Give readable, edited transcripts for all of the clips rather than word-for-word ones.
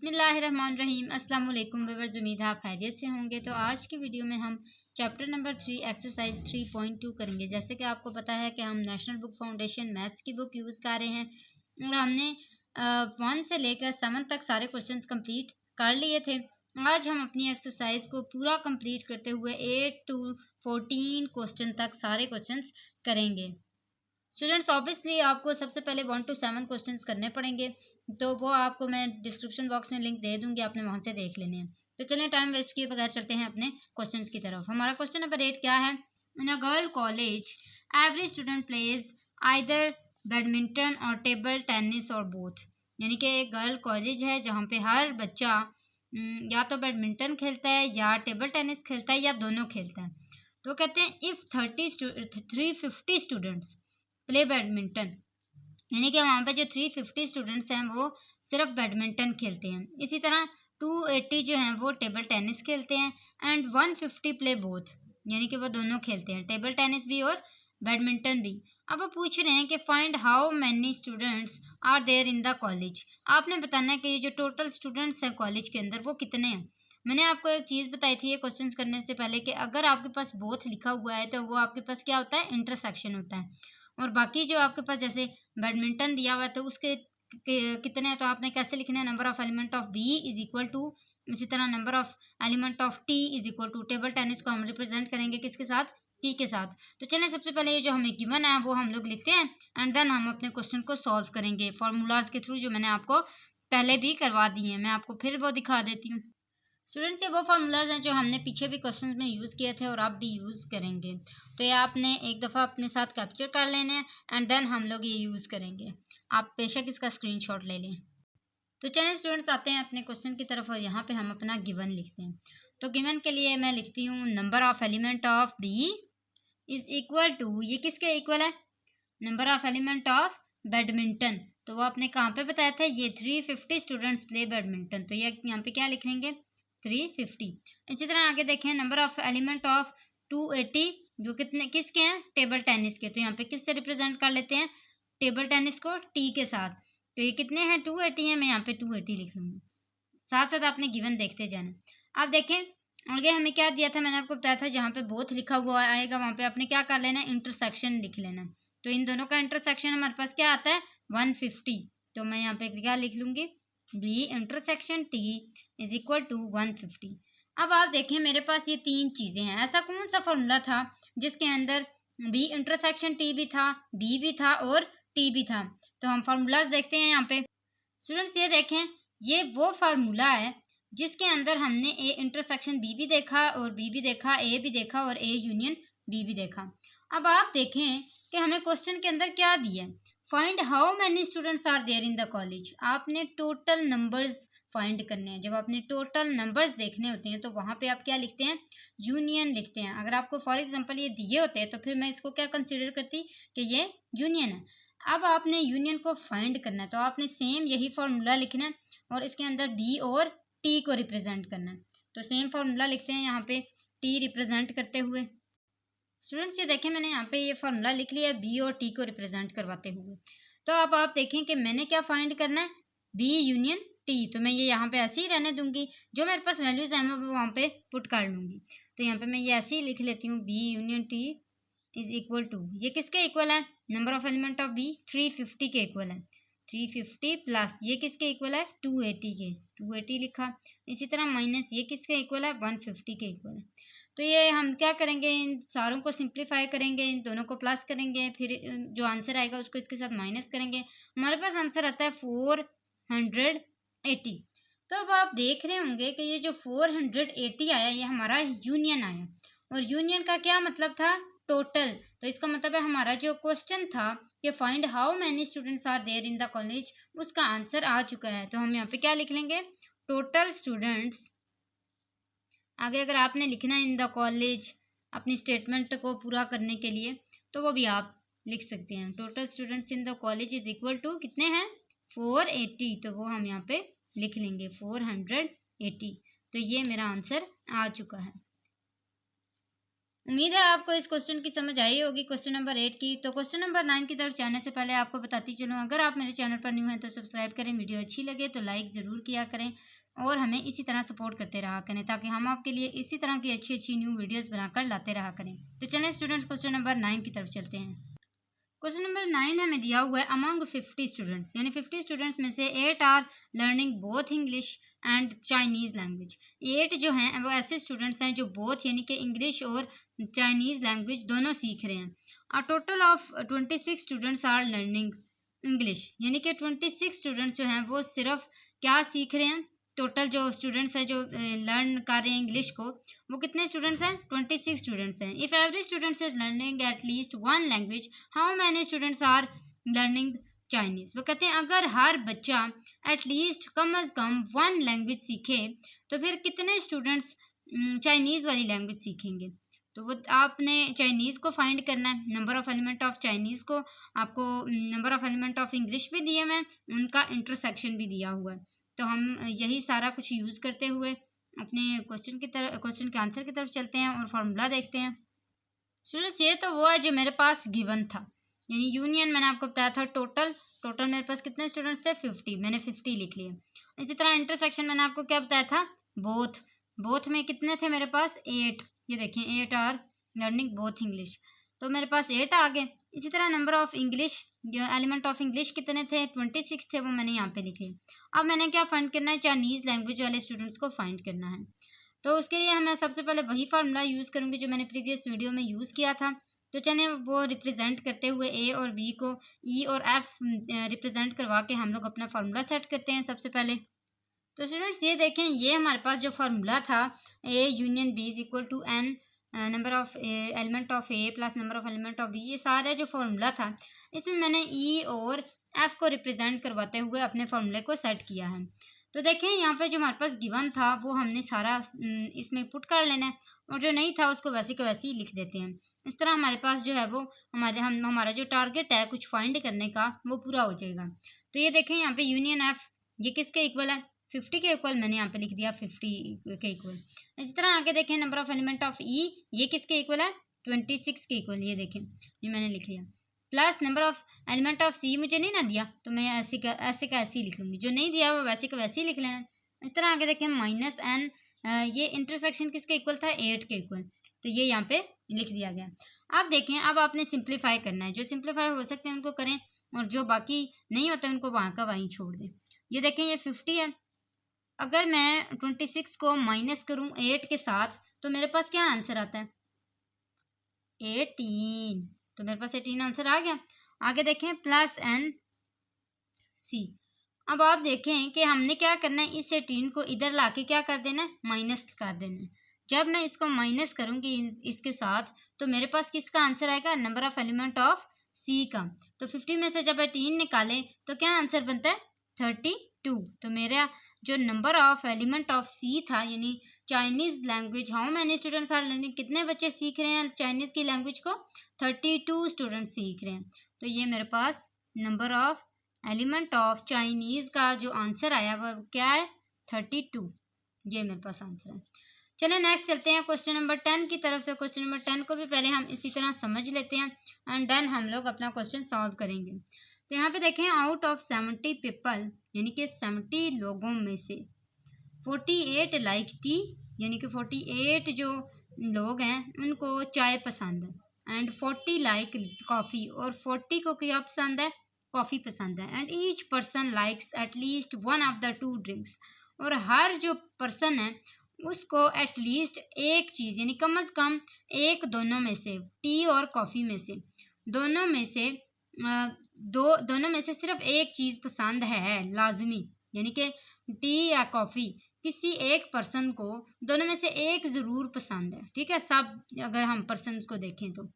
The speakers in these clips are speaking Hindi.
बिस्मिल्लाहिर्रहमानिर्रहीम। अस्सलाम वालेकुम व्यूअर्स, उम्मीद है आप खैरियत से होंगे। तो आज की वीडियो में हम चैप्टर नंबर 3 एक्सरसाइज 3.2 करेंगे। जैसे कि आपको पता है कि हम नेशनल बुक फाउंडेशन मैथ्स की बुक यूज़ कर रहे हैं और हमने 1 से लेकर 7 तक सारे क्वेश्चंस कंप्लीट कर लिए थे। आज हम अपनी एक्सरसाइज को पूरा कंप्लीट करते हुए 8 to 14 क्वेश्चन तक सारे क्वेश्चंस करेंगे। स्टूडेंट्स, ऑब्वियसली आपको सबसे पहले 1 to 7 क्वेश्चंस करने पड़ेंगे, तो वो आपको मैं डिस्क्रिप्शन बॉक्स में लिंक दे दूंगी, आपने वहां से देख लेने हैं। तो चलिए टाइम वेस्ट किए बगैर चलते हैं अपने क्वेश्चंस की तरफ। हमारा क्वेश्चन नंबर 8 क्या है? In a girl college every student plays either badminton और टेबल टेनिस और बोथ। यानी कि एक गर्ल कॉलेज है जहाँ पे हर बच्चा या तो बैडमिंटन खेलता है या टेबल टेनिस खेलता है या दोनों खेलता है। तो कहते हैं इफ़ 350 स्टूडेंट्स प्ले बैडमिंटन, यानी कि वहाँ पे जो 350 स्टूडेंट्स हैं वो सिर्फ बैडमिंटन खेलते हैं। इसी तरह 280 जो हैं वो टेबल टेनिस खेलते हैं एंड 150 प्ले बोथ, यानी कि वो दोनों खेलते हैं, टेबल टेनिस भी और बैडमिंटन भी। अब वो पूछ रहे हैं कि find how many students are there in the college. आपने बताना है कि ये जो टोटल स्टूडेंट्स हैं कॉलेज के अंदर वो कितने हैं। मैंने आपको एक चीज़ बताई थी ये क्वेश्चंस करने से पहले कि अगर आपके पास बोथ लिखा हुआ है तो वो आपके पास क्या होता है, इंटरसेक्शन होता है। और बाकी जो आपके पास जैसे बैडमिंटन दिया हुआ है तो उसके कितने हैं, तो आपने कैसे लिखना है, number of element of B is equal to, इसी तरह number of element of T is equal to, table tennis को हम रिप्रेजेंट करेंगे किसके साथ, टी के साथ। तो चलिए सबसे पहले ये जो हमें गिवन है वो हम लोग लिखते हैं एंड देन हम अपने क्वेश्चन को सॉल्व करेंगे फॉर्मूलाज के थ्रू, जो मैंने आपको पहले भी करवा दिए हैं। मैं आपको फिर वो दिखा देती हूँ। स्टूडेंट्स, ये वो फार्मूलाज हैं जो हमने पीछे भी क्वेश्चंस में यूज़ किए थे और आप भी यूज़ करेंगे। तो ये आपने एक दफ़ा अपने साथ कैप्चर कर लेने हैं एंड देन हम लोग ये यूज़ करेंगे। आप बेशक इसका स्क्रीनशॉट ले लें। तो चलिए स्टूडेंट्स, आते हैं अपने क्वेश्चन की तरफ और यहाँ पे हम अपना गिवन लिखते हैं। तो गिवन के लिए मैं लिखती हूँ number of element of B is equal to, ये किसके इक्वल है, number of element of badminton. तो वो आपने कहाँ पे बताया था, ये 350 स्टूडेंट्स प्ले बैडमिंटन, तो ये यहाँ पे क्या लिख लेंगे, 350। इसी तरह आगे देखें नंबर ऑफ एलिमेंट ऑफ 280, जो कितने किसके हैं, टेबल टेनिस के। तो यहाँ पे किससे रिप्रेजेंट कर लेते हैं, टेबल टेनिस को टी के साथ। तो ये कितने हैं, 280 हैं, मैं यहाँ पे 280 लिख लूँगी। साथ साथ आपने गिवन देखते जाना। अब देखें आगे हमें क्या दिया था, मैंने आपको बताया था जहाँ पे बोथ लिखा हुआ आएगा वहाँ पे आपने क्या कर लेना है, इंटरसेक्शन लिख लेना। तो इन दोनों का इंटरसेक्शन हमारे पास क्या आता है, 150। तो मैं यहाँ पे क्या लिख लूँगी, B intersection T is equal to 150। अब आप देखें मेरे पास ये तीन चीज़ें हैं। ऐसा कौन सा फॉर्मूला था जिसके अंदर बी इंटरसेक्शन टी भी था, बी भी था और टी भी था। तो हम फार्मूलाज देखते हैं यहाँ पे। स्टूडेंट्स, ये देखें, ये वो फार्मूला है जिसके अंदर हमने ए इंटरसेक्शन बी भी देखा और बी भी देखा, ए भी देखा और ए यूनियन बी भी देखा। अब आप देखें कि हमें क्वेश्चन के अंदर क्या दिया है, find how many students are there in the college. आपने टोटल नंबर्स फाइंड करने हैं। जब आपने टोटल नंबर्स देखने होते हैं तो वहाँ पे आप क्या लिखते हैं, यूनियन लिखते हैं। अगर आपको फॉर एग्जांपल ये दिए होते हैं तो फिर मैं इसको क्या कंसीडर करती कि ये यूनियन है। अब आपने यूनियन को फाइंड करना है तो आपने सेम यही फार्मूला लिखना है और इसके अंदर बी और टी को रिप्रेजेंट करना है। तो सेम फार्मूला लिखते हैं यहाँ पे टी रिप्रेजेंट करते हुए। स्टूडेंट्स, ये देखें मैंने यहाँ पे ये फार्मूला लिख लिया बी और टी को रिप्रेजेंट करवाते हुए। तो अब आप देखें कि मैंने क्या फाइंड करना है, बी यूनियन टी। तो मैं ये यहाँ पे ऐसे ही रहने दूंगी, जो मेरे पास वैल्यूज हैं मैं वहाँ पे पुट कर लूँगी। तो यहाँ पे मैं ये ऐसे ही लिख लेती हूँ, B union T is equal to, ये किसके इक्वल है, number of element of B 350 के इक्वल है, 350 प्लस ये किसके इक्वल है, 280 के, 280 लिखा। इसी तरह माइनस ये किसके इक्वल है, 150 के इक्वल है। तो ये हम क्या करेंगे, इन सारों को सिंप्लीफाई करेंगे, इन दोनों को प्लस करेंगे, फिर जो आंसर आएगा उसको इसके साथ माइनस करेंगे। हमारे पास आंसर आता है 480। तो अब आप देख रहे होंगे कि ये जो 480 आया ये हमारा यूनियन आया, और यूनियन का क्या मतलब था, टोटल। तो इसका मतलब है हमारा जो क्वेश्चन था कि find how many students are there in the college, उसका आंसर आ चुका है। तो हम यहाँ पे क्या लिख लेंगे, टोटल स्टूडेंट्स। आगे अगर आपने लिखना है इन द कॉलेज अपनी स्टेटमेंट को पूरा करने के लिए तो वो भी आप लिख सकते हैं, total students in the college is equal to कितने हैं, 480। तो वो हम यहाँ पे लिख लेंगे 480। तो ये मेरा आंसर आ चुका है। उम्मीद है आपको इस क्वेश्चन की समझ आई होगी, क्वेश्चन नंबर 8 की। तो क्वेश्चन नंबर 9 की तरफ जाने से पहले आपको बताती चलूँ, अगर आप मेरे चैनल पर न्यू हैं तो सब्सक्राइब करें, वीडियो अच्छी लगे तो लाइक ज़रूर किया करें और हमें इसी तरह सपोर्ट करते रहा करें ताकि हम आपके लिए इसी तरह की अच्छी अच्छी न्यू वीडियोज़ बनाकर लाते रहा करें। तो चलें स्टूडेंट्स, क्वेश्चन नंबर 9 की तरफ चलते हैं। क्वेश्चन नंबर 9 हमें दिया हुआ है अमंग 50 स्टूडेंट्स, यानी 50 स्टूडेंट्स में से 8 are learning both English and Chinese language. 8 जो हैं वो ऐसे स्टूडेंट्स हैं जो बोथ यानी कि इंग्लिश और चाइनीज़ लैंग्वेज दोनों सीख रहे हैं। A total of 26 students are learning English, यानी कि 26 स्टूडेंट्स जो हैं वो सिर्फ क्या सीख रहे हैं। टोटल जो स्टूडेंट्स हैं जो लर्न कर रहे हैं इंग्लिश को, वो कितने स्टूडेंट्स हैं? 26 स्टूडेंट्स हैं। If every students is learning at least one language, how many students are learning Chinese. वो कहते हैं अगर हर बच्चा एटलीस्ट कम अज़ कम वन लैंग्वेज सीखे तो फिर कितने स्टूडेंट्स चाइनीज़ वाली लैंग्वेज सीखेंगे। तो वो आपने चाइनीज़ को फाइंड करना है, number of element of Chinese को, आपको number of element of English भी दिए हुए हैं, उनका इंटरसेक्शन भी दिया हुआ है। तो हम यही सारा कुछ यूज़ करते हुए अपने क्वेश्चन के आंसर की तरफ चलते हैं और फार्मूला देखते हैं। स्टूडेंट्स ये तो वो है जो मेरे पास गिवन था, यानी यूनियन मैंने आपको बताया था टोटल मेरे पास कितने स्टूडेंट्स थे? 50, मैंने 50 लिख लिया। इसी तरह इंटरसेक्शन मैंने आपको क्या बताया था? बोथ में कितने थे मेरे पास? 8। ये देखें 8 आर लर्निंग बोथ इंग्लिश, तो मेरे पास 8 आ गए। इसी तरह नंबर ऑफ इंग्लिश, जो एलिमेंट ऑफ इंग्लिश कितने थे? 26 थे, वो मैंने यहाँ पे लिखे। अब मैंने क्या फाइंड करना है? चाइनीज़ लैंग्वेज वाले स्टूडेंट्स को फाइंड करना है। तो उसके लिए मैं सबसे पहले वही फार्मूला यूज़ करूँगी जो मैंने प्रीवियस वीडियो में यूज़ किया था। तो चलिए वो रिप्रेजेंट करते हुए ए और बी को ई और एफ रिप्रेजेंट करवा के हम लोग अपना फार्मूला सेट करते हैं सबसे पहले। तो स्टूडेंट्स ये देखें, ये हमारे पास जो फार्मूला था A union B is equal to n number of element of A plus number of element of B, ये सारा जो फार्मूला था इसमें मैंने ई और एफ को रिप्रेजेंट करवाते हुए अपने फार्मूले को सेट किया है। तो देखें यहाँ पे जो हमारे पास गिवन था वो हमने सारा इसमें पुट कर लेना है और जो नहीं था उसको वैसे के वैसे ही लिख देते हैं। इस तरह हमारे पास जो है वो हमारा जो टारगेट है कुछ फाइंड करने का वो पूरा हो जाएगा। तो ये देखें यहाँ पे यूनियन एफ ये किसके इक्वल है? 50 के इक्वल, मैंने यहाँ पे लिख दिया 50 के इक्वल। इसी तरह आगे देखें नंबर ऑफ एलिमेंट ऑफ ई, ये किसके इक्वल है? 26 के इक्वल, ये देखें ये मैंने लिख लिया। Plus number of element of C मुझे नहीं ना दिया तो मैं ऐसे का ऐसे ही लिख लूँगी, जो नहीं दिया वो वैसे का वैसे ही लिख लेना। इस तरह आगे देखें माइनस एन, ये इंटरसेक्शन किसके इक्वल था? 8 के इक्वल, तो ये यहाँ पे लिख दिया गया। अब देखें, अब आपने सिंप्लीफाई करना है, जो सिंप्लीफाई हो सकते हैं उनको करें और जो बाकी नहीं होते उनको वहाँ का वहीं छोड़ दें। ये देखें ये 50 है, अगर मैं 26 को माइनस करूँ 8 के साथ तो मेरे पास क्या आंसर आता है? 18, तो मेरे पास 18 आंसर आ गया। आगे देखें प्लस एन सी, अब आप देखें कि हमने क्या करना है, इस 18 को इधर लाके क्या कर देना है? माइनस कर देना है। जब मैं इसको माइनस करूँगी इसके साथ तो मेरे पास किसका आंसर आएगा? नंबर ऑफ एलिमेंट ऑफ सी का। तो 50 में से जब 18 निकालें तो क्या आंसर बनता है? 32। तो मेरा जो number of element of C था, यानी Chinese language, how many students are learning, कितने बच्चे सीख रहे हैं चाइनीज़ की लैंग्वेज को? 32 स्टूडेंट्स सीख रहे हैं। तो ये मेरे पास number of element of Chinese का जो आंसर आया वो क्या है? 32, ये मेरे पास आंसर है। चलिए नेक्स्ट चलते हैं क्वेश्चन नंबर 10 की तरफ से। क्वेश्चन नंबर 10 को भी पहले हम इसी तरह समझ लेते हैं एंड देन हम लोग अपना क्वेश्चन सॉल्व करेंगे। तो यहाँ पे देखें, आउट ऑफ 70 पीपल, यानी कि 70 लोगों में से 48 लाइक टी, यानी कि 48 जो लोग हैं उनको चाय पसंद है, एंड 40 लाइक कॉफ़ी, और 40 को क्या पसंद है? कॉफ़ी पसंद है। And each person likes at least one of the two drinks, और हर जो पर्सन है उसको एटलीस्ट एक चीज़, यानी कम अज़ कम एक, दोनों में से, टी और कॉफ़ी में से, दोनों में से दोनों में से सिर्फ एक चीज़ पसंद है लाजमी, यानी कि टी या कॉफ़ी किसी एक पर्सन को दोनों में से एक ज़रूर पसंद है। ठीक है, सब अगर हम पर्सन को देखें तो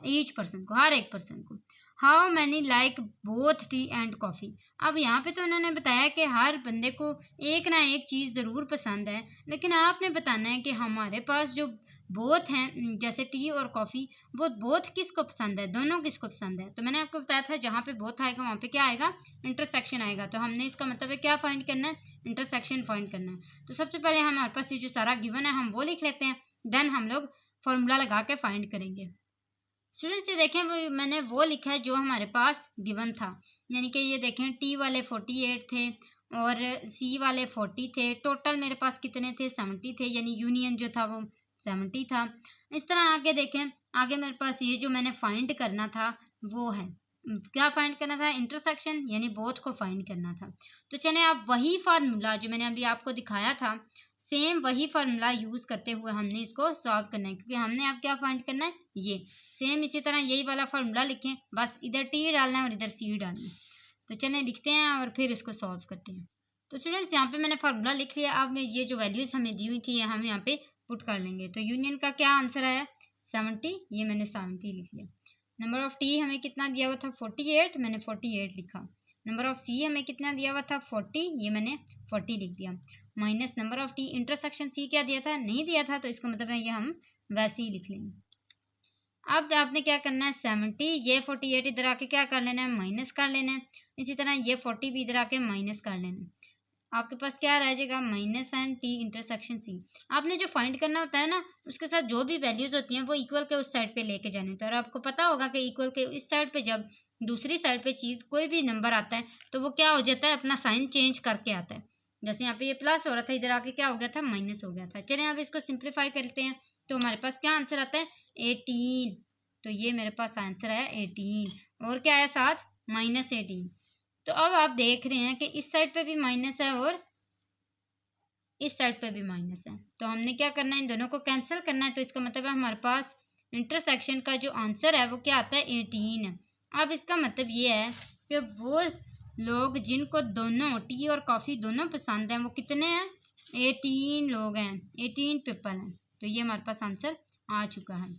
ईच पर्सन को, हर एक पर्सन को। How many like both T and coffee, अब यहाँ पे तो उन्होंने बताया कि हर बंदे को एक ना एक चीज़ ज़रूर पसंद है, लेकिन आपने बताना है कि हमारे पास जो बोथ हैं जैसे टी और कॉफ़ी, वो बोथ किसको पसंद है, दोनों किसको पसंद है। तो मैंने आपको बताया था जहाँ पे बोथ आएगा वहाँ पे क्या आएगा? इंटरसेक्शन आएगा। तो हमने इसका मतलब है क्या फाइंड करना है? इंटरसेक्शन फाइंड करना है। तो सबसे पहले हमारे पास ये जो सारा गिवन है हम वो लिख लेते हैं, देन हम लोग फॉर्मूला लगा के फाइंड करेंगे। स्टूडेंट्स ये देखें मैंने वो लिखा है जो हमारे पास गिवन था, यानी कि ये देखें टी वाले 48 थे और सी वाले 40 थे। टोटल मेरे पास कितने थे? 70 थे, यानी यूनियन जो था वो 70 था। इस तरह आगे देखें, आगे मेरे पास ये जो मैंने फाइंड करना था वो है, क्या फाइंड करना था? इंटरसेक्शन, यानी बोथ को फाइंड करना था। तो चलिए आप वही फार्मूला जो मैंने अभी आपको दिखाया था, सेम वही फार्मूला यूज़ करते हुए हमने इसको सॉल्व करना है, क्योंकि हमने अब क्या फाइंड करना है? ये सेम इसी तरह यही वाला फार्मूला लिखें, बस इधर टी डालना है और इधर सी डालना है। तो चलिए लिखते हैं और फिर इसको सॉल्व करते हैं। तो स्टूडेंट्स यहाँ पे मैंने फार्मूला लिख लिया। अब मैं ये जो वैल्यूज़ हमें दी हुई थी ये हम यहाँ पे पुट कर लेंगे। तो यूनियन का क्या आंसर आया? 70, ये मैंने 70 लिख लिया। नंबर ऑफ टी हमें कितना दिया हुआ था? 48, मैंने 48 लिखा। नंबर ऑफ सी हमें कितना दिया हुआ था? 40, ये मैंने 40 लिख दिया। Minus number of T, intersection C क्या दिया था? नहीं दिया था, तो इसका मतलब है ये हम वैसे ही लिख लेंगे। अब आपने क्या करना है? 70, ये 48 इधर आके क्या कर लेना है? माइनस कर लेना है। इसी तरह ये 40 भी इधर आके माइनस कर लेना है। आपके पास क्या रह जाएगा? Minus and T intersection C. आपने जो फाइंड करना होता है ना, उसके साथ जो भी वैल्यूज होती हैं वो इक्वल के उस साइड पे लेके जाने होते हैं। और आपको पता होगा कि इक्वल के इस साइड पे जब दूसरी साइड पे चीज़ कोई भी नंबर आता है तो वो क्या हो जाता है? अपना साइन चेंज करके आता है। जैसे यहाँ पे ये प्लस हो रहा था, इधर आके क्या हो गया था? माइनस हो गया था। चलिए अब इसको सिंप्लीफाई करते हैं। तो हमारे पास क्या आंसर आता है? 18। तो ये मेरे पास आंसर आया 18। और क्या आया साथ? -18। तो अब आप देख रहे हैं कि इस साइड पे भी माइनस है और इस साइड पे भी माइनस है। तो हमने क्या करना है? इन दोनों को कैंसिल करना है। तो इसका मतलब है हमारे पास इंटरसेक्शन का जो आंसर है वो क्या आता है? 18 है। अब इसका मतलब ये है कि वो लोग जिनको दोनों टी और कॉफ़ी दोनों पसंद हैं वो कितने हैं? 18 लोग हैं, 18 पीपल हैं। तो ये हमारे पास आंसर आ चुका है।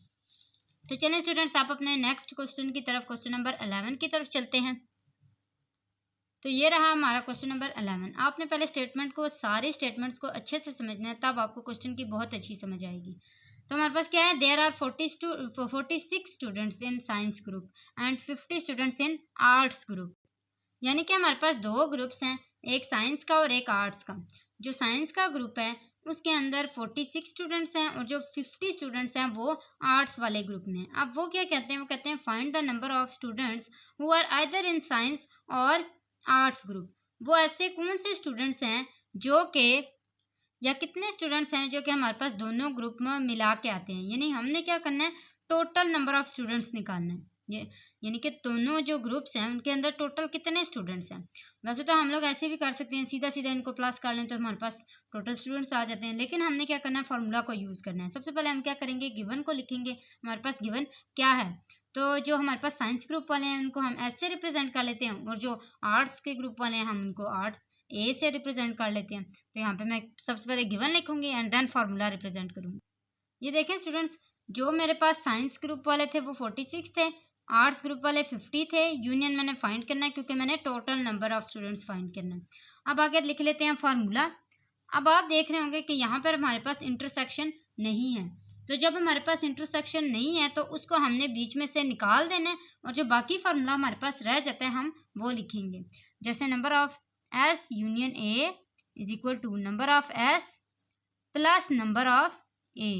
तो चलिए स्टूडेंट्स आप अपने नेक्स्ट क्वेश्चन की तरफ, क्वेश्चन नंबर 11 की तरफ चलते हैं। तो ये रहा हमारा क्वेश्चन नंबर 11। आपने पहले स्टेटमेंट को, सारे स्टेटमेंट्स को अच्छे से समझना है, तब आपको क्वेश्चन की बहुत अच्छी समझ आएगी। तो हमारे पास क्या है? There are 46 students in science group and 50 students in arts group. यानी कि हमारे पास दो ग्रुप्स हैं, एक साइंस का और एक आर्ट्स का। जो साइंस का ग्रुप है उसके अंदर 46 स्टूडेंट्स हैं और जो 50 स्टूडेंट्स हैं वो आर्ट्स वाले ग्रुप में हैं। अब वो क्या कहते हैं? वो कहते हैं find the number of students who are either in science और आर्ट्स ग्रुप। वो ऐसे कौन से स्टूडेंट्स हैं जो कि, या कितने स्टूडेंट्स हैं जो कि हमारे पास दोनों ग्रुप में मिला के आते हैं। यानी हमने क्या करना है? टोटल नंबर ऑफ स्टूडेंट्स निकालना है। ये यानी कि दोनों जो ग्रुप्स हैं उनके अंदर टोटल कितने स्टूडेंट्स हैं। वैसे तो हम लोग ऐसे भी कर सकते हैं, सीधा सीधा इनको प्लस कर लें तो हमारे पास टोटल स्टूडेंट्स आ जाते हैं, लेकिन हमने क्या करना है? फार्मूला को यूज़ करना है। सबसे पहले हम क्या करेंगे? गिवन को लिखेंगे। हमारे पास गिवन क्या है? तो जो हमारे पास साइंस ग्रुप वाले हैं उनको हम ऐसे रिप्रेजेंट कर लेते हैं, और जो आर्ट्स के ग्रुप वाले हैं हम उनको आर्ट्स ए से रिप्रेजेंट कर लेते हैं। तो यहाँ पे मैं सबसे पहले गिवन लिखूंगी एंड देन फार्मूला रिप्रेजेंट करूँगी। ये देखें स्टूडेंट्स, जो मेरे पास साइंस ग्रुप वाले थे वो 46 थे, आर्ट्स ग्रुप वाले 50 थे। यूनियन मैंने फाइंड करना है क्योंकि मैंने total number of students find करना है। अब आगे लिख लेते हैं फार्मूला। अब आप देख रहे होंगे कि यहाँ पर हमारे पास इंटरसेक्शन नहीं है। तो जब हमारे पास इंटरसेक्शन नहीं है तो उसको हमने बीच में से निकाल देना है, और जो बाकी फार्मूला हमारे पास रह जाता है हम वो लिखेंगे। जैसे number of S union A is equal to number of S plus number of A.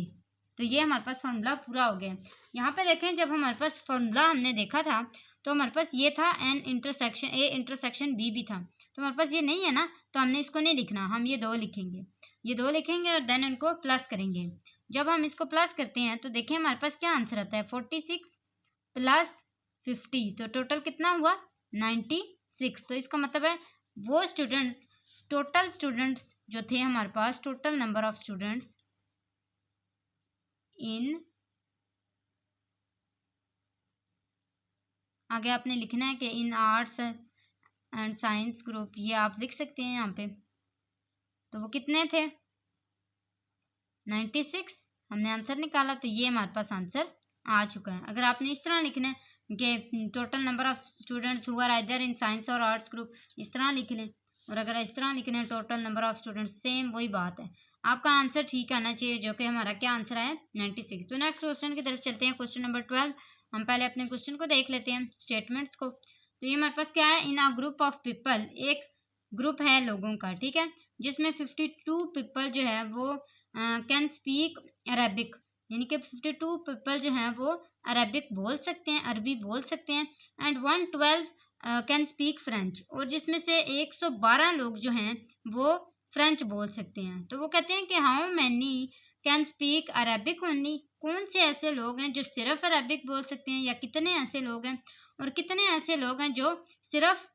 तो ये हमारे पास फार्मूला पूरा हो गया। यहाँ पे देखें, जब हमारे पास फार्मूला हमने देखा था तो हमारे पास ये था n intersection A intersection B भी था। तो हमारे पास ये नहीं है ना, तो हमने इसको नहीं लिखना, हम ये दो लिखेंगे। ये दो लिखेंगे और देन इनको प्लस करेंगे। जब हम इसको प्लस करते हैं तो देखिए हमारे पास क्या आंसर आता है? 46 प्लस 50, तो टोटल कितना हुआ? 96। तो इसका मतलब है वो स्टूडेंट्स, टोटल स्टूडेंट्स जो थे हमारे पास, total number of students in, आगे आपने लिखना है कि in arts and science group, ये आप लिख सकते हैं यहाँ पे। तो वो कितने थे? 96। हमने आंसर निकाला तो ये हमारे पास आंसर आ चुका है। अगर आपने इस तरह लिखना है कि total number of students who are either in science और आर्ट्स ग्रुप, इस तरह लिख लें। और अगर इस तरह लिखना है total number of students, same वही बात है। आपका आंसर ठीक आना चाहिए, जो कि हमारा क्या आंसर है? 96। तो नेक्स्ट क्वेश्चन की तरफ चलते हैं, क्वेश्चन नंबर 12। हम पहले अपने क्वेश्चन को देख लेते हैं, स्टेटमेंट्स को। तो ये हमारे पास क्या है? In a group of people, एक ग्रुप है लोगों का, ठीक है, जिसमें 52 पीपल जो है वो कैन स्पीक अरेबिक। यानी कि 52 पीपल जो हैं वो अरबिक बोल सकते हैं, अरबी बोल सकते हैं। एंड 112 कैन स्पीक फ्रेंच, और जिसमें से 112 लोग जो हैं वो फ्रेंच बोल सकते हैं। तो वो कहते हैं कि how many can speak Arabic only, कौन से ऐसे लोग हैं जो सिर्फ अरबिक बोल सकते हैं, या कितने ऐसे लोग हैं और कितने ऐसे लोग हैं जो सिर्फ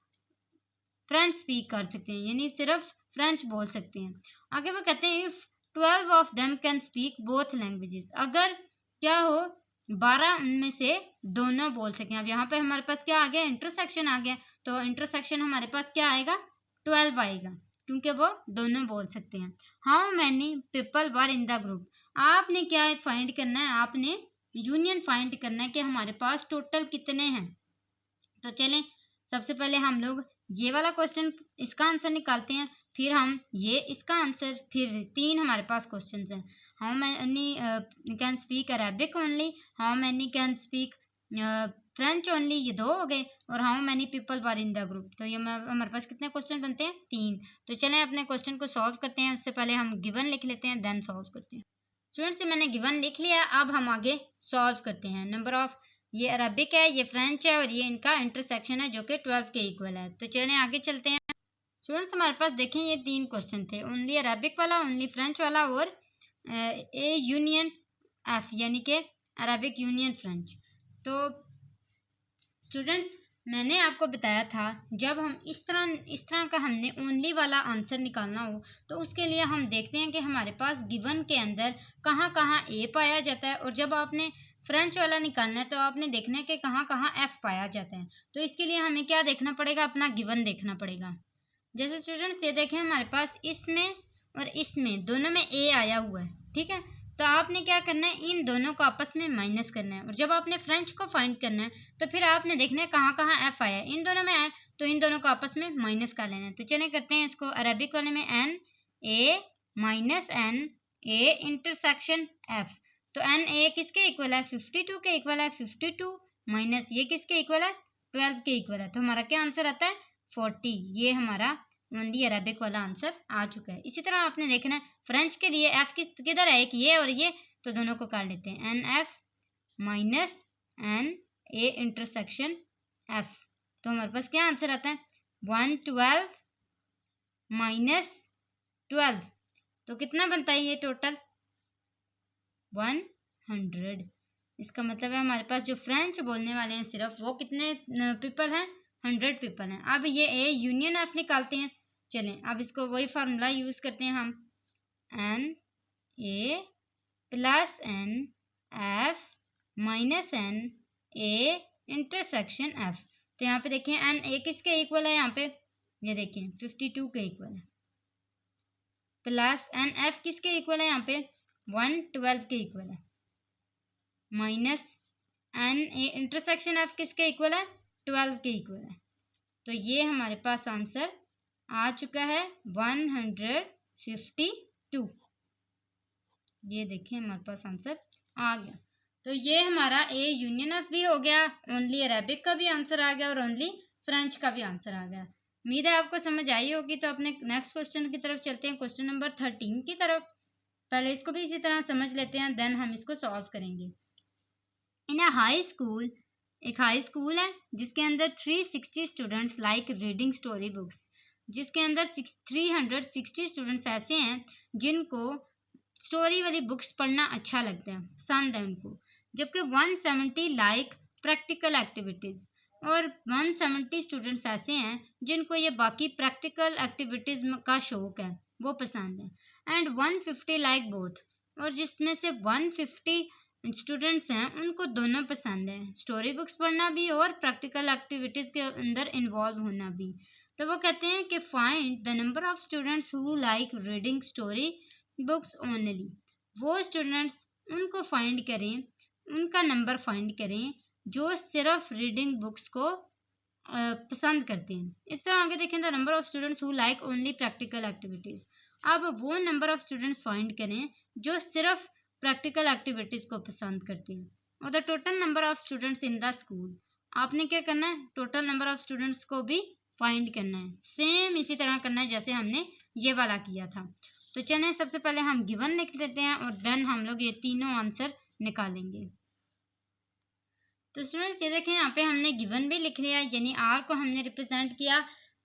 फ्रेंच स्पीक कर सकते हैं, यानी सिर्फ फ्रेंच बोल सकते हैं। आगे वो कहते हैं if 12 of them can speak both languages, अगर क्या हो 12 उनमें से दोनों बोल सकें। अब यहाँ पे हमारे पास क्या आ गया, इंटरसेक्शन आ गया, तो इंटरसेक्शन हमारे पास क्या आएगा, 12 आएगा, क्योंकि वो दोनों बोल सकते हैं। How many people were in the group, आपने क्या फाइंड करना है, आपने यूनियन फाइंड करना है कि हमारे पास टोटल कितने हैं। तो चलें सबसे पहले हम लोग ये वाला क्वेश्चन इसका आंसर निकालते हैं, फिर हम ये इसका आंसर, फिर 3 हमारे पास क्वेश्चंस हैं। How many can speak Arabic only, how many can speak French only, ये 2 हो गए, और how many people were in the group. तो ये हमारे पास कितने क्वेश्चन बनते हैं, 3। तो चलें अपने क्वेश्चन को सॉल्व करते हैं। उससे पहले हम गिवन लिख लेते हैं, देन सॉल्व करते हैं। स्टूडेंट्स मैंने गिवन लिख लिया, अब हम आगे सॉल्व करते हैं। नंबर ऑफ, ये अरबिक है, ये फ्रेंच है, और ये इनका इंटरसेक्शन है जो कि 12 के इक्वल है। तो चलें आगे चलते हैं। स्टूडेंट्स हमारे पास देखें ये 3 क्वेश्चन थे, ओनली अरबिक वाला, ओनली फ्रेंच वाला, और ए यूनियन एफ, यानी कि अरबिक यूनियन फ्रेंच। तो स्टूडेंट्स मैंने आपको बताया था जब हम इस तरह का हमने ओनली वाला आंसर निकालना हो तो उसके लिए हम देखते हैं कि हमारे पास गिवन के अंदर कहाँ कहाँ ए पाया जाता है, और जब आपने फ्रेंच वाला निकालना है तो आपने देखना है कि कहाँ कहाँ एफ पाया जाता है। तो इसके लिए हमें क्या देखना पड़ेगा, अपना गिवन देखना पड़ेगा। जैसे स्टूडेंट्स ये देखें हमारे पास इसमें और इसमें दोनों में ए आया हुआ है, ठीक है। तो आपने क्या करना है, इन दोनों को आपस में माइनस करना है, और जब आपने फ्रेंच को फाइंड करना है तो फिर आपने देखना है कहाँ कहाँ एफ आया है, इन दोनों में आया तो इन दोनों को आपस में माइनस कर लेना है। तो चलिए करते हैं इसको, अरबिक वाले में n A minus n A intersection F. तो एन ए किसके इक्वल है, 52 के इक्वल है, 52 माइनस ये किसके इक्वल है, 12 के इक्वल है। तो हमारा क्या आंसर आता है, 40। ये हमारा ओनली अरबिक वाला आंसर आ चुका है। इसी तरह आपने देखना है फ्रेंच के लिए एफ किधर है, एक ये और ये, तो दोनों को काट लेते हैं, n F minus n A intersection F. तो हमारे पास क्या आंसर आता है, 112 माइनस 12, तो कितना बनता है ये टोटल, 100। इसका मतलब है हमारे पास जो फ्रेंच बोलने वाले हैं सिर्फ वो कितने पीपल हैं, 100 पीपल हैं। अब ये ए यूनियन एफ निकालते हैं। चलें अब इसको वही फार्मूला यूज़ करते हैं हम, n A plus n F minus n A intersection F. तो यहाँ पे देखें एन ए किसके इक्वल है, यहाँ पे ये देखें 52 के इक्वल है, प्लस एन एफ किसके इक्वल है, यहाँ पे 112 के इक्वल है, minus n A intersection F किसके इक्वल है, 12 के इक्वल है। तो ये हमारे पास आंसर आ चुका है 152। ये देखिए हमारे पास आंसर आ गया। तो ये हमारा ए यूनियन एफ भी हो गया, ओनली अरेबिक का भी आंसर आ गया, और ओनली फ्रेंच का भी आंसर आ गया। उम्मीद है आपको समझ आई होगी। तो अपने नेक्स्ट क्वेश्चन की तरफ चलते हैं, क्वेश्चन नंबर 13 की तरफ। पहले इसको भी इसी तरह समझ लेते हैं, देन हम इसको सॉल्व करेंगे। इन अ हाई स्कूल, एक हाई स्कूल है जिसके अंदर 360 students like reading story books, जिसके अंदर 360 स्टूडेंट्स ऐसे हैं जिनको स्टोरी वाली बुक्स पढ़ना अच्छा लगता है, पसंद है उनको। जबकि 170 लाइक प्रैक्टिकल एक्टिविटीज़, और 170 स्टूडेंट्स ऐसे हैं जिनको ये बाकी प्रैक्टिकल एक्टिविटीज़ का शौक़ है, वो पसंद है। एंड 150 लाइक बोथ, और जिसमें से 150 स्टूडेंट्स हैं उनको दोनों पसंद है, स्टोरी बुक्स पढ़ना भी और प्रैक्टिकल एक्टिविटीज़ के अंदर इन्वॉल्व होना भी। तो वो कहते हैं कि find the number of students who like reading story books only, वो स्टूडेंट्स उनको फाइंड करें, उनका नंबर फाइंड करें जो सिर्फ रीडिंग बुक्स को पसंद करते हैं। इस तरह आगे देखें, the number of students who like only practical activities, अब वो नंबर ऑफ स्टूडेंट्स फाइंड करें जो सिर्फ प्रैक्टिकल एक्टिविटीज़ को पसंद करते हैं। और the total number of students in the school, आपने क्या करना है, टोटल नंबर ऑफ स्टूडेंट्स को भी फाइंड करना है, सेम इसी तरह करना है जैसे हमने ये वाला किया था। तो चलें सबसे पहले हम गिवन लिख लेते हैं और देन हम लोग ये तीनों आंसर निकालेंगे। तो स्टूडेंट्स ये देखें, यहाँ पे हमने गिवन भी लिख लिया, यानी आर को हमने रिप्रेजेंट किया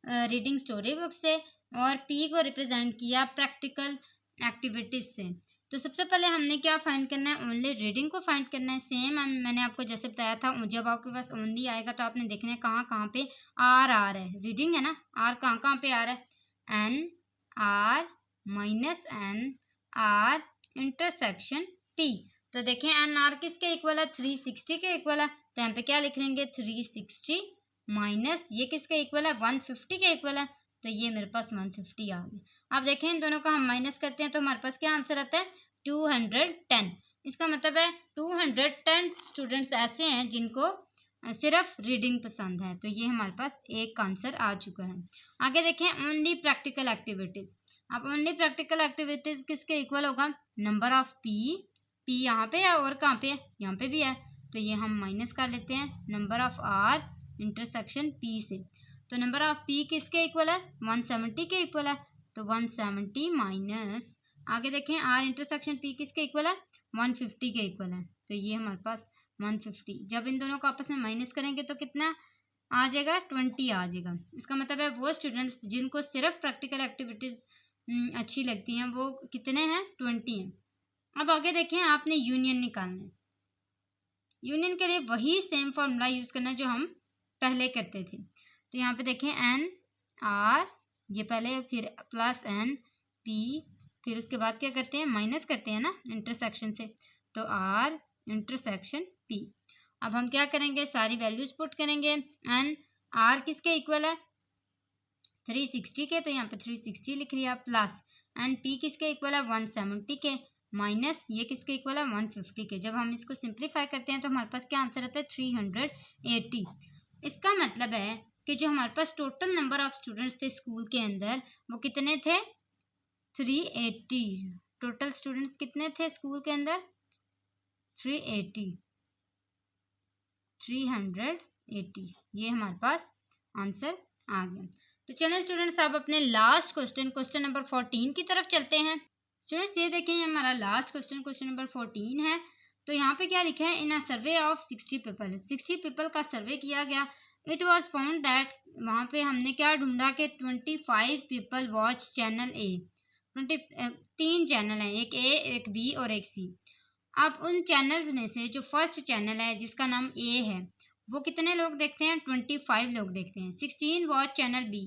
रीडिंग स्टोरी बुक से और पी को रिप्रेजेंट किया प्रैक्टिकल एक्टिविटीज से। तो सबसे पहले हमने क्या फाइंड करना है, ओनली रीडिंग को फाइंड करना है। सेम मैंने आपको जैसे बताया था, जब आपके पास ओनली आएगा तो आपने देखना है कहाँ कहाँ पे आर आ रहा है, रीडिंग है ना, आर कहाँ कहाँ पे आ रहा है, n R minus n R intersection T. तो देखें एन आर किसके इक्वल है, 360 के इक्वल है, तो यहाँ पे क्या लिख लेंगे 360 माइनस ये किसके इक्वल है, 150 के इक्वल है, तो ये मेरे पास 150 आ गया। अब देखें इन दोनों का हम माइनस करते हैं तो हमारे पास क्या आंसर आता है, 210। इसका मतलब है 210 स्टूडेंट्स ऐसे हैं जिनको सिर्फ रीडिंग पसंद है, तो ये हमारे पास एक आंसर आ चुका है। आगे देखें ओनली प्रैक्टिकल एक्टिविटीज। अब ओनली प्रैक्टिकल एक्टिविटीज किसके इक्वल होगा, नंबर ऑफ पी, पी यहाँ पे है और कहाँ पे है, यहाँ पे भी है, तो ये हम माइनस कर लेते हैं number of R intersection P से। तो नंबर ऑफ पी किसके इक्वल है, 170 के इक्वल है, तो 170 माइनस आगे देखें आर इंटरसेक्शन पी किसके इक्वल है, 150 के इक्वल है, तो ये हमारे पास 150। जब इन दोनों को आपस में माइनस करेंगे तो कितना आ जाएगा, 20 आ जाएगा। इसका मतलब है वो स्टूडेंट्स जिनको सिर्फ प्रैक्टिकल एक्टिविटीज अच्छी लगती हैं वो कितने हैं, 20 हैं। अब आगे देखें आपने यूनियन निकालना है। यूनियन के लिए वही सेम फॉर्मूला यूज करना है जो हम पहले करते थे। तो यहाँ पे देखें एन आर ये पहले, फिर प्लस एन पी, फिर उसके बाद क्या करते हैं, माइनस करते हैं ना इंटरसेक्शन से, तो आर इंटरसेक्शन पी। अब हम क्या करेंगे, सारी वैल्यूज पुट करेंगे। एन आर किसके इक्वल है, 360 के, तो यहाँ पे 360 लिख लिया, प्लस एन पी किसके इक्वल है, 170 के, माइनस ये किसके इक्वल है, 150 के। जब हम इसको सिंप्लीफाई करते हैं तो हमारे पास क्या आंसर आता है, 380। इसका मतलब है कि जो हमारे पास टोटल नंबर ऑफ स्टूडेंट्स थे स्कूल के अंदर वो कितने थे, 380। टोटल स्टूडेंट्स कितने थे स्कूल के अंदर, 380, 380, ये हमारे पास आंसर आ गया। तो चलिए स्टूडेंट्स अब अपने लास्ट क्वेश्चन नंबर 14 की तरफ चलते हैं। स्टूडेंट्स ये देखें हमारा लास्ट क्वेश्चन नंबर 14 है। तो यहाँ पे क्या लिखा है, in a survey of 60 people, 60 people का सर्वे किया गया। इट वॉज फाउंड दैट, वहाँ पे हमने क्या ढूंढा कि 25 पीपल वॉच चैनल ए। 3 चैनल हैं, एक ए एक बी और एक सी। अब उन चैनल्स में से जो फर्स्ट चैनल है जिसका नाम ए है वो कितने लोग देखते हैं, 25 लोग देखते हैं। 16 वॉच चैनल बी,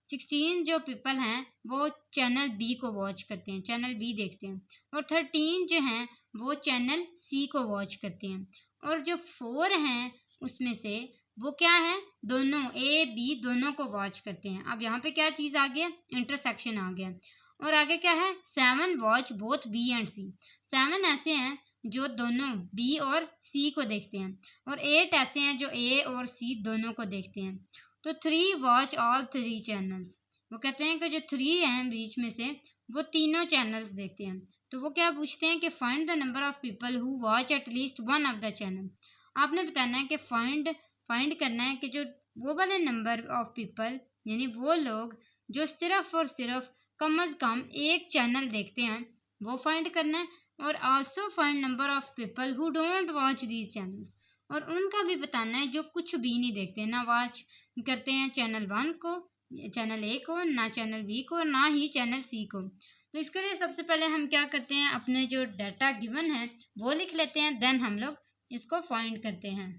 16 जो पीपल हैं वो चैनल बी को वॉच करते हैं, चैनल बी देखते हैं। और 13 जो हैं वो चैनल सी को वॉच करते हैं। और जो 4 हैं उसमें से वो क्या है, दोनों ए बी दोनों को वॉच करते हैं। अब यहाँ पे क्या चीज़ आ गया, इंटरसेक्शन आ गया। और आगे क्या है, 7 वॉच बोथ बी एंड सी, 7 ऐसे हैं जो दोनों बी और सी को देखते हैं, और 8 ऐसे हैं जो ए और सी दोनों को देखते हैं। तो 3 वॉच ऑल 3 चैनल्स, वो कहते हैं कि जो 3 हैं बीच में से वो तीनों चैनल्स देखते हैं। तो वो क्या पूछते हैं कि find the number of people who watch eight least one of the channel. आपने बताना है कि फाइंड करना है कि जो वो वाले नंबर ऑफ पीपल, यानी वो लोग जो सिर्फ और सिर्फ कम अज कम एक चैनल देखते हैं वो फाइंड करना है। और also find number of people who don't watch these channels, और उनका भी बताना है जो कुछ भी नहीं देखते, ना वॉच करते हैं चैनल 1 को, चैनल ए को, ना चैनल बी को, ना ही चैनल सी को। तो इसके लिए सबसे पहले हम क्या करते हैं, अपने जो डाटा गिवन है वो लिख लेते हैं, देन हम लोग इसको फाइंड करते हैं।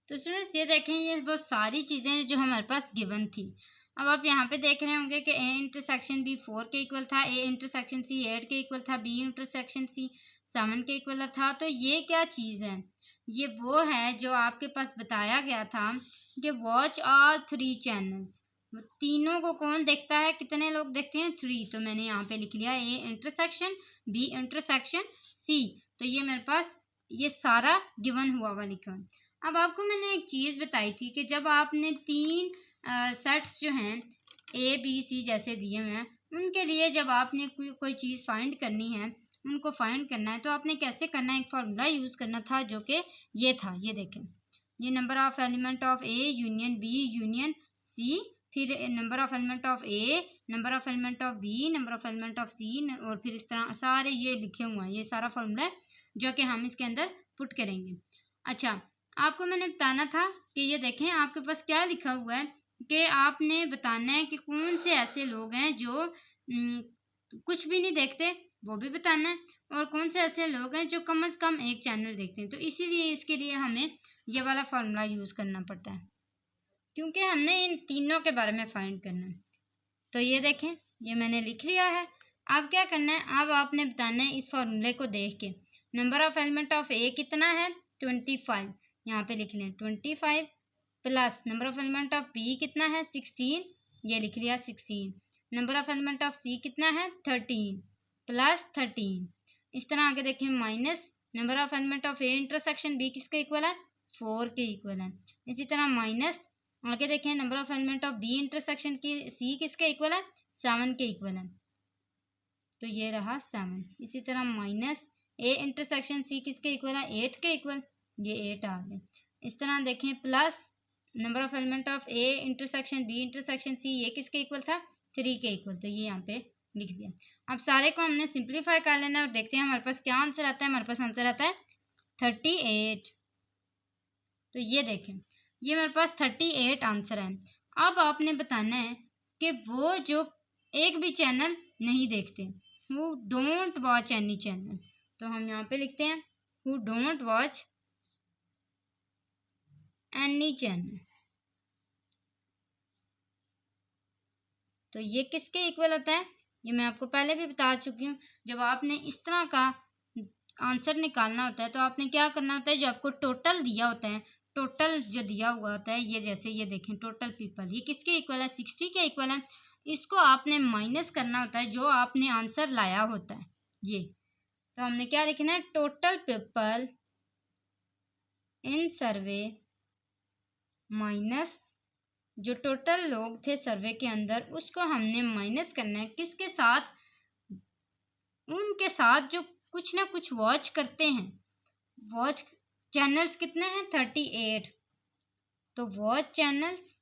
तो स्टूडेंट्स ये देखें, ये वो सारी चीज़ें जो हमारे पास गिवन थी। अब आप यहाँ पे देख रहे होंगे कि ए इंटरसेक्शन बी 4 के इक्वल था, ए इंटरसेक्शन सी 8 के इक्वल था, बी इंटरसेक्शन सी 7 के इक्वल था। तो ये क्या चीज़ है, ये वो है जो आपके पास बताया गया था कि वॉच ऑल 3 चैनल्स, तीनों को कौन देखता है, कितने लोग देखते हैं, 3। तो मैंने यहाँ पे लिख लिया A intersection B intersection C. तो ये मेरे पास ये सारा गिवन हुआ हुआ लिखा। अब आपको मैंने एक चीज़ बताई थी कि जब आपने 3 सेट्स जो हैं ए बी सी जैसे दिए हुए हैं उनके लिए जब आपने कोई चीज़ फाइंड करनी है, उनको फाइंड करना है, तो आपने कैसे करना है, एक फार्मूला यूज़ करना था जो कि ये था। ये देखें, ये number of element of A union B union C, फिर number of element of A, number of element of B, number of element of C, और फिर इस तरह सारे ये लिखे हुए हैं, ये सारा फार्मूला है। जो कि हम इसके अंदर पुट करेंगे। अच्छा, आपको मैंने बताना था कि ये देखें आपके पास क्या लिखा हुआ है कि आपने बताना है कि कौन से ऐसे लोग हैं जो कुछ भी नहीं देखते, वो भी बताना है, और कौन से ऐसे लोग हैं जो कम से कम एक चैनल देखते हैं। तो इसीलिए इसके लिए हमें ये वाला फॉर्मूला यूज़ करना पड़ता है, क्योंकि हमने इन तीनों के बारे में फाइंड करना है। तो ये देखें, ये मैंने लिख लिया है। अब क्या करना है, अब आपने बताना है इस फॉर्मूले को देख के number of element of A कितना है 25, यहाँ पे लिख लें 25, plus number of element of B कितना है 16, ये लिख लिया 16, number of element of C कितना है 13 प्लस 13। इस तरह आगे देखें minus number of element of A intersection B किसके इक्वल है 4 के इक्वल है। इसी तरह माइनस आगे देखें number of element of B intersection की सी किसके इक्वल है 7 के इक्वल है, तो ये रहा 7। इसी तरह माइनस ए इंटरसेक्शन सी किसके इक्वल है 8 के इक्वल, ये 8 आ गए। इस तरह देखें plus number of element of A intersection B intersection C ये किसके इक्वल था 3 के इक्वल, तो ये यहाँ पे लिख दिया। अब सारे को हमने सिंप्लीफाई कर लेना है और देखते हैं हमारे पास क्या आंसर आता है। हमारे पास आंसर आता है 38। तो ये देखें, ये मेरे पास 38 आंसर है। अब आपने बताना है कि वो जो एक भी चैनल नहीं देखते, वो डोंट वॉच एनी चैनल, तो हम यहाँ पे लिखते हैं who don't watch any channel। तो ये किसके इक्वल होता है, ये मैं आपको पहले भी बता चुकी हूँ। जब आपने इस तरह का आंसर निकालना होता है तो आपने क्या करना होता है, जो आपको टोटल दिया होता है, टोटल जो दिया हुआ होता है, ये जैसे ये देखें टोटल पीपल ये किसके इक्वल है 60 के इक्वल है। इसको आपने माइनस करना होता है जो आपने आंसर लाया होता है ये। तो हमने क्या लिखना है, total people in survey minus जो टोटल लोग थे सर्वे के अंदर, उसको हमने माइनस करना है किसके साथ, उनके साथ जो कुछ ना कुछ वॉच करते हैं। वॉच चैनल्स कितने हैं 38, तो वॉच चैनल्स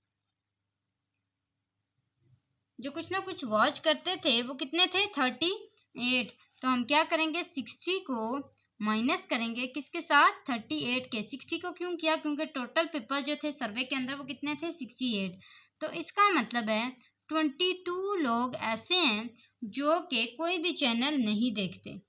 जो कुछ ना कुछ वॉच करते थे वो कितने थे 38। तो हम क्या करेंगे 60 को माइनस करेंगे किसके साथ 38 के। 60 को क्यों किया, क्योंकि टोटल पीपल जो थे सर्वे के अंदर वो कितने थे 68। तो इसका मतलब है 22 लोग ऐसे हैं जो कि कोई भी चैनल नहीं देखते।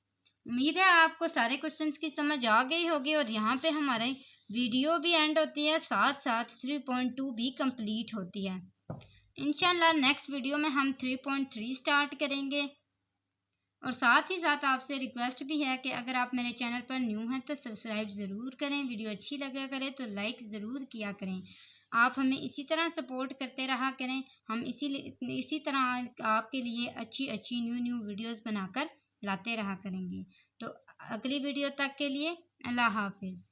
उम्मीद है आपको सारे क्वेश्चंस की समझ आ गई होगी और यहाँ पे हमारी वीडियो भी एंड होती है, साथ साथ 3.2 भी कंप्लीट होती है। इंशाल्लाह नेक्स्ट वीडियो में हम 3.3 स्टार्ट करेंगे। और साथ ही साथ आपसे रिक्वेस्ट भी है कि अगर आप मेरे चैनल पर न्यू हैं तो सब्सक्राइब ज़रूर करें, वीडियो अच्छी लगा करे तो लाइक ज़रूर किया करें। आप हमें इसी तरह सपोर्ट करते रहा करें, हम इसी तरह आपके लिए अच्छी अच्छी न्यू वीडियोस बनाकर लाते रहा करेंगे। तो अगली वीडियो तक के लिए अल्लाह हाफिज़।